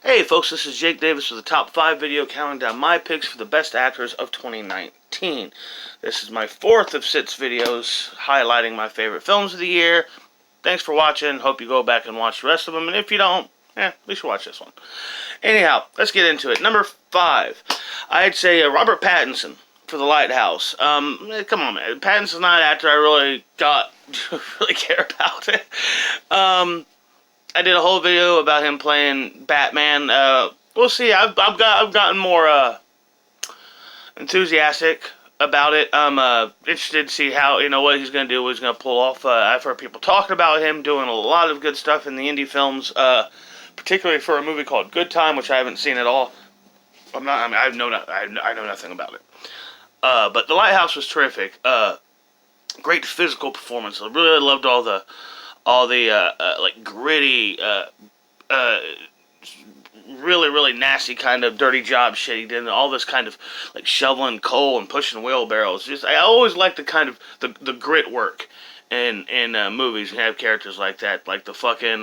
Hey folks, this is Jake Davis with the top 5 video counting down my picks for the best actors of 2019. This is my 4th of 6 videos highlighting my favorite films of the year. Thanks for watching. Hope you go back and watch the rest of them. And if you don't, at least watch this one. Anyhow, let's get into it. Number 5. I'd say Robert Pattinson for The Lighthouse. Come on, man. Pattinson's not an actor I really care about it. I did a whole video about him playing Batman. We'll see. I've gotten more enthusiastic about it. I'm interested to see how what he's gonna do, what he's gonna pull off. I've heard people talking about him doing a lot of good stuff in the indie films, particularly for a movie called Good Time, which I haven't seen at all. I know nothing about it. But The Lighthouse was terrific. Great physical performance. I really loved all the like gritty, really nasty kind of dirty job shit he did, and all this kind of like shoveling coal and pushing wheelbarrows. I always like the kind of the grit work in movies and have characters like that, like the fucking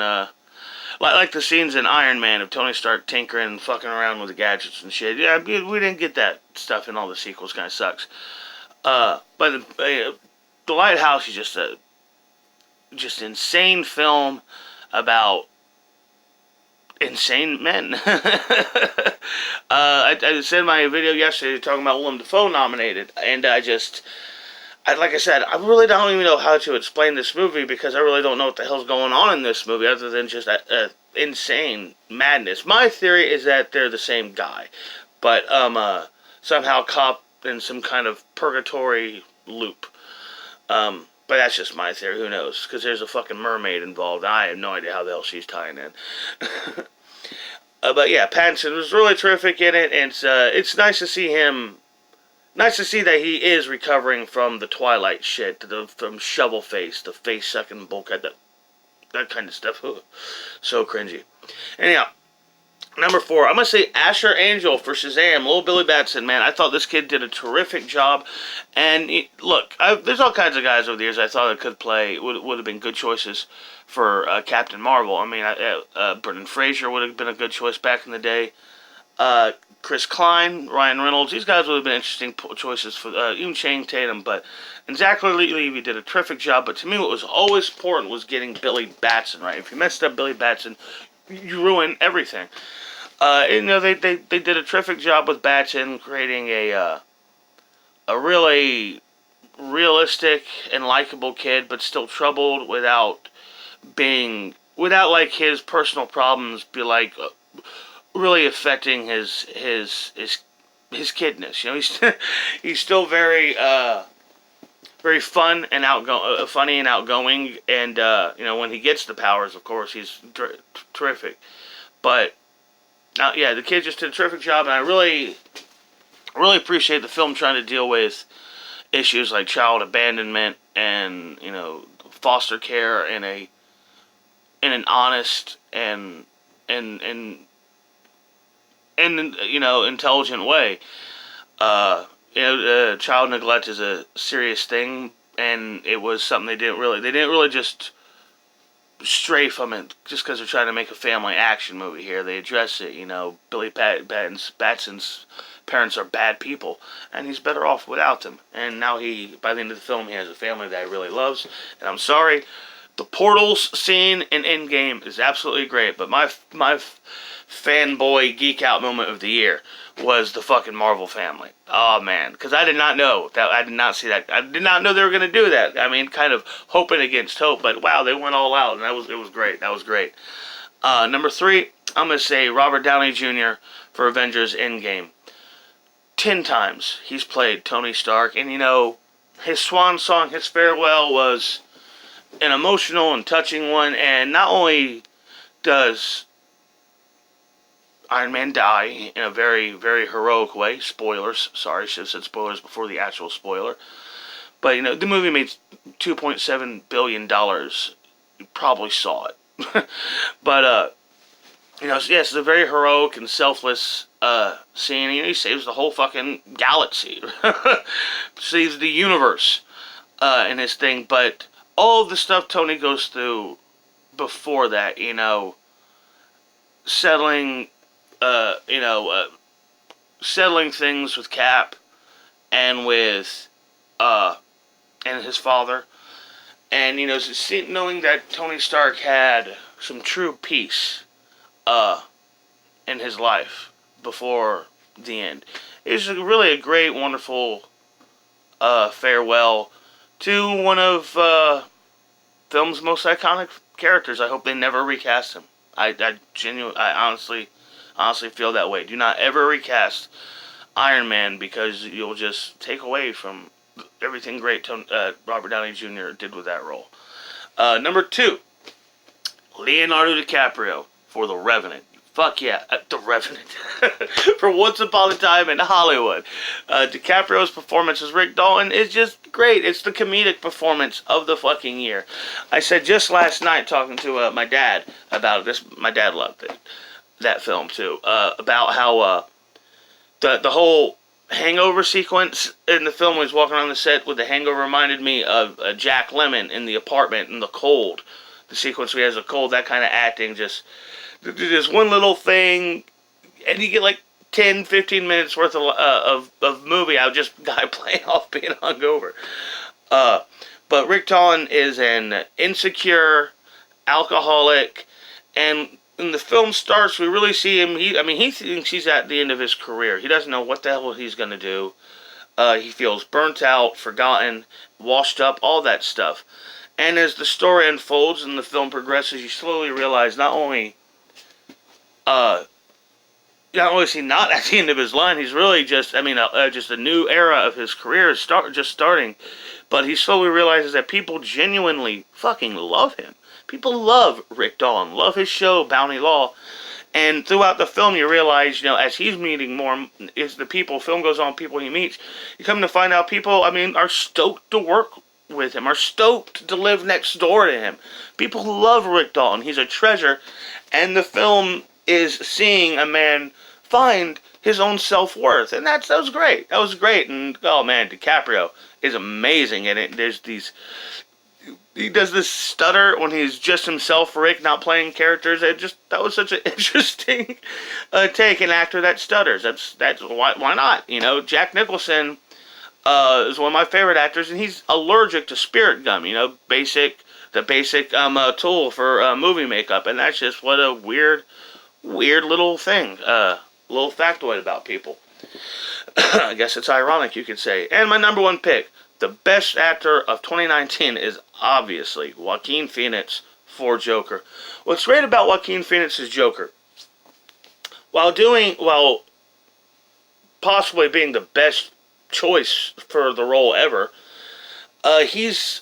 like the scenes in Iron Man of Tony Stark tinkering and fucking around with the gadgets and shit. Yeah, we didn't get that stuff in all the sequels. Kind of sucks. But The Lighthouse is just insane film about insane men. I said in my video yesterday talking about Willem Dafoe nominated, and like I said, I really don't even know how to explain this movie because I really don't know what the hell's going on in this movie other than just insane madness. My theory is that they're the same guy, but somehow caught in some kind of purgatory loop. But that's just my theory. Who knows? Because there's a fucking mermaid involved. I have no idea how the hell she's tying in. But yeah, Pattinson was really terrific in it, and it's nice to see him. Nice to see that he is recovering from the Twilight shit, from shovel face, the face sucking bullcat, that kind of stuff. So cringy. Anyhow. Number 4, I'm going to say Asher Angel for Shazam, Little Billy Batson, man. I thought this kid did a terrific job. And look, there's all kinds of guys over the years I thought that could play, would have been good choices for Captain Marvel. I mean, Brendan Fraser would have been a good choice back in the day. Chris Klein, Ryan Reynolds, these guys would have been interesting choices for even Channing Tatum. And Zachary Levi did a terrific job. But to me, what was always important was getting Billy Batson right. If you messed up Billy Batson, you ruin everything. They did a terrific job with Batson creating a really realistic and likable kid, but still troubled without like his personal problems be like really affecting his kidness. He's still very fun and funny and outgoing, and when he gets the powers, of course, he's terrific. But the kid just did a terrific job, and I really appreciate the film trying to deal with issues like child abandonment and foster care in an honest and intelligent way. Child neglect is a serious thing, and it was something they didn't really just stray from it just because they're trying to make a family action movie here. They address it. Billy Batson's parents are bad people, and he's better off without them. And now by the end of the film, he has a family that he really loves. And I'm sorry, the portals scene in Endgame is absolutely great, but my fanboy geek out moment of the year was the fucking Marvel family. Oh man, because I did not know that. I did not see that. I did not know they were going to do that. I mean, kind of hoping against hope, but wow, they went all out, and it was great. That was great. Number 3, I'm going to say Robert Downey Jr. for Avengers Endgame. 10 times he's played Tony Stark, and his swan song, his farewell, was an emotional and touching one. And not only does Iron Man die in a very, very heroic way. Spoilers. Sorry, should have said spoilers before the actual spoiler. But, the movie made $2.7 billion. You probably saw it. But, yes, it's a very heroic and selfless scene. He saves the whole fucking galaxy. Saves the universe in his thing. But all of the stuff Tony goes through before that, settling settling things with Cap and with and his father, and knowing that Tony Stark had some true peace in his life before the end. It's really a great, wonderful farewell to one of film's most iconic characters. I hope they never recast him. I honestly feel that way. Do not ever recast Iron Man, because you'll just take away from everything great Robert Downey Jr. did with that role. Number 2, Leonardo DiCaprio for The Revenant. Fuck yeah, The Revenant. For Once Upon a Time in Hollywood. DiCaprio's performance as Rick Dalton is just great. It's the comedic performance of the fucking year. I said just last night, talking to my dad about this. My dad loved it, that film too. About how the whole hangover sequence in the film when he's walking on the set with the hangover reminded me of Jack Lemmon in The Apartment in The Cold. The sequence where he has a cold, that kind of acting, just one little thing, and you get like 10, 15 minutes worth of movie out of just guy playing off being hungover. But Rick Dalton is an insecure alcoholic, and when the film starts, we really see him. He thinks he's at the end of his career. He doesn't know what the hell he's going to do. He feels burnt out, forgotten, washed up, all that stuff. And as the story unfolds and the film progresses, you slowly realize not only is he not at the end of his line, he's really just a new era of his career is just starting. But he slowly realizes that people genuinely fucking love him. People love Rick Dalton, love his show, Bounty Law. And throughout the film, you realize, as he's meeting more, as the film goes on, people he meets, you come to find out people, are stoked to work with him, are stoked to live next door to him. People love Rick Dalton. He's a treasure. And the film is seeing a man find his own self-worth. And that was great. That was great. And, oh man, DiCaprio is amazing in it. He does this stutter when he's just himself, Rick, not playing characters. That was such an interesting take, an actor that stutters. That's why not? Jack Nicholson is one of my favorite actors, and he's allergic to spirit gum. The basic tool for movie makeup, and that's just what a weird little thing, little factoid about people. I guess it's ironic, you could say. And my number 1 pick, the best actor of 2019, is obviously Joaquin Phoenix for Joker. What's great about Joaquin Phoenix's Joker, while possibly being the best choice for the role ever, he's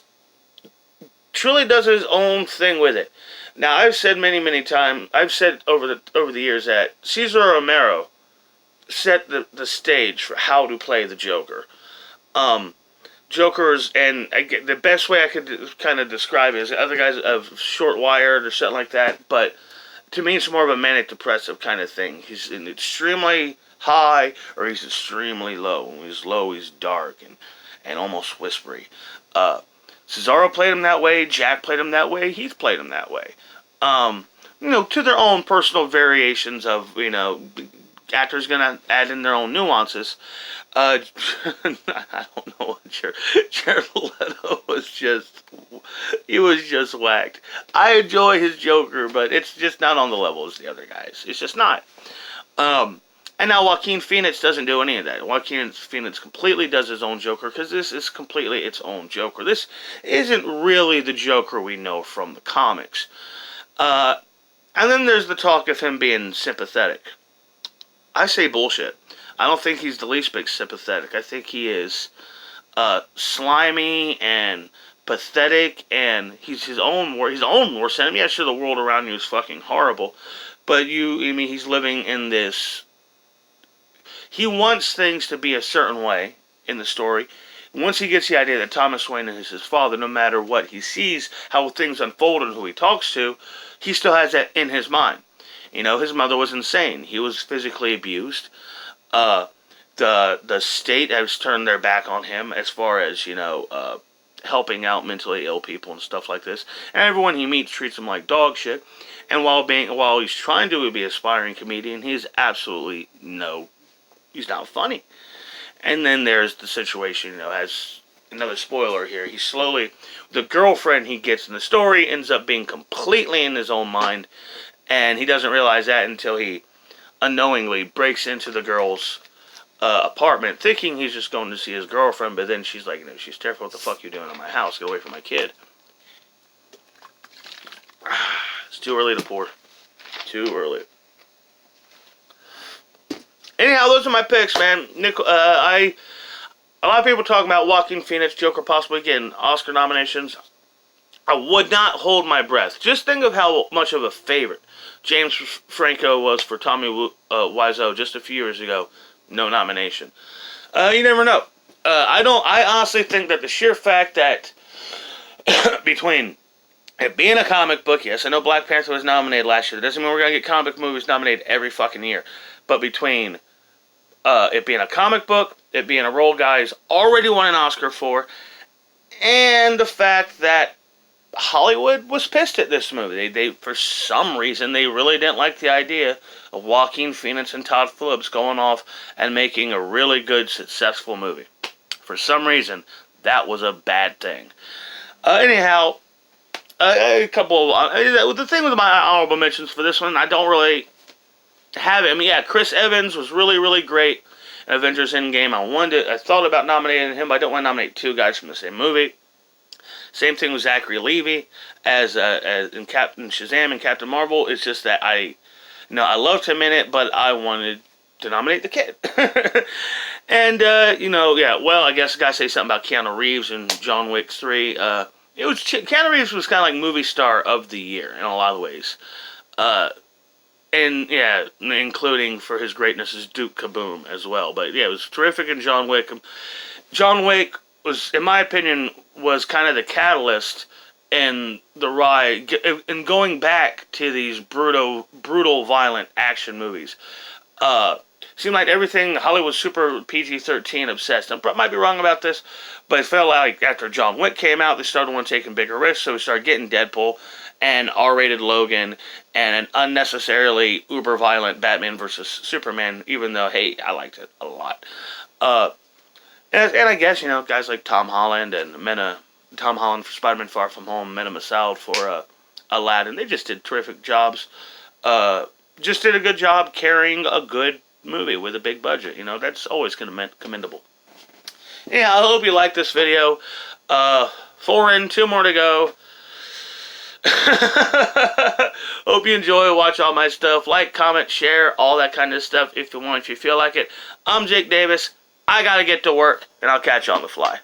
truly does his own thing with it. Now, I've said many times, I've said over the years that Cesar Romero set the stage for how to play the Joker. Jokers, and the best way I could kind of describe it is other guys of Short Wired or something like that, but to me it's more of a manic depressive kind of thing. He's extremely high or he's extremely low. When he's low, he's dark and almost whispery. Cesaro played him that way, Jack played him that way, Heath played him that way. To their own personal variations of, actors gonna add in their own nuances. I don't know what Jared Leto was just whacked. I enjoy his Joker, but it's just not on the level as the other guys. It's just not. And now Joaquin Phoenix doesn't do any of that. Joaquin Phoenix completely does his own Joker, because this is completely its own Joker. This isn't really the Joker we know from the comics. And then there's the talk of him being sympathetic. I say bullshit. I don't think he's the least bit sympathetic. I think he is slimy and pathetic, and he's his own worst enemy. Yeah, sure, the world around you is fucking horrible, but he's living in this. He wants things to be a certain way in the story. Once he gets the idea that Thomas Wayne is his father, no matter what he sees, how things unfold and who he talks to, he still has that in his mind. His mother was insane. He was physically abused. The state has turned their back on him as far as, helping out mentally ill people and stuff like this. And everyone he meets treats him like dog shit. And while he's trying to be an aspiring comedian, he's not funny. And then there's the situation, as another spoiler here, the girlfriend he gets in the story ends up being completely in his own mind, and he doesn't realize that until he unknowingly breaks into the girl's apartment, thinking he's just going to see his girlfriend, but then she's like, she's terrified, what the fuck you doing in my house? Get away from my kid. It's too early to pour. Too early. Anyhow, those are my picks, man. A lot of people talking about Joaquin Phoenix, Joker possibly getting Oscar nominations. I would not hold my breath. Just think of how much of a favorite James Franco was for Tommy Wiseau just a few years ago. No nomination. You never know. I honestly think that the sheer fact that between it being a comic book, yes, I know Black Panther was nominated last year. That doesn't mean we're going to get comic movies nominated every fucking year. But between it being a comic book, it being a role guys already won an Oscar for, and the fact that Hollywood was pissed at this movie. They for some reason, they really didn't like the idea of Joaquin Phoenix and Todd Phillips going off and making a really good, successful movie. For some reason, that was a bad thing. Anyhow, a couple of... the thing with my honorable mentions for this one, I don't really have it. I mean, yeah, Chris Evans was really, really great in Avengers Endgame. I thought about nominating him, but I don't want to nominate two guys from the same movie. Same thing with Zachary Levi as in Captain Shazam and Captain Marvel. It's just that I loved him in it, but I wanted to nominate the kid. And, I guess I gotta say something about Keanu Reeves and John Wick 3. Keanu Reeves was kind of like movie star of the year in a lot of ways. And, yeah, including for his greatness as Duke Kaboom as well. But, yeah, it was terrific in John Wick. John Wick was, in my opinion, was kind of the catalyst in the ride, in going back to these brutal, violent action movies. Seemed like everything, Hollywood super PG-13 obsessed. I might be wrong about this, but it felt like after John Wick came out, they started wanting to take bigger risks, so we started getting Deadpool and R-rated Logan and an unnecessarily uber-violent Batman versus Superman, even though, hey, I liked it a lot. And I guess, guys like Tom Holland for Spider-Man Far From Home, Mena Massoud for Aladdin, they just did terrific jobs. Just did a good job carrying a good movie with a big budget. That's always commendable. Yeah, I hope you like this video. 4 in, 2 more to go. Hope you enjoy, watch all my stuff. Like, comment, share, all that kind of stuff if you want, if you feel like it. I'm Jake Davis. I gotta get to work, and I'll catch you on the fly.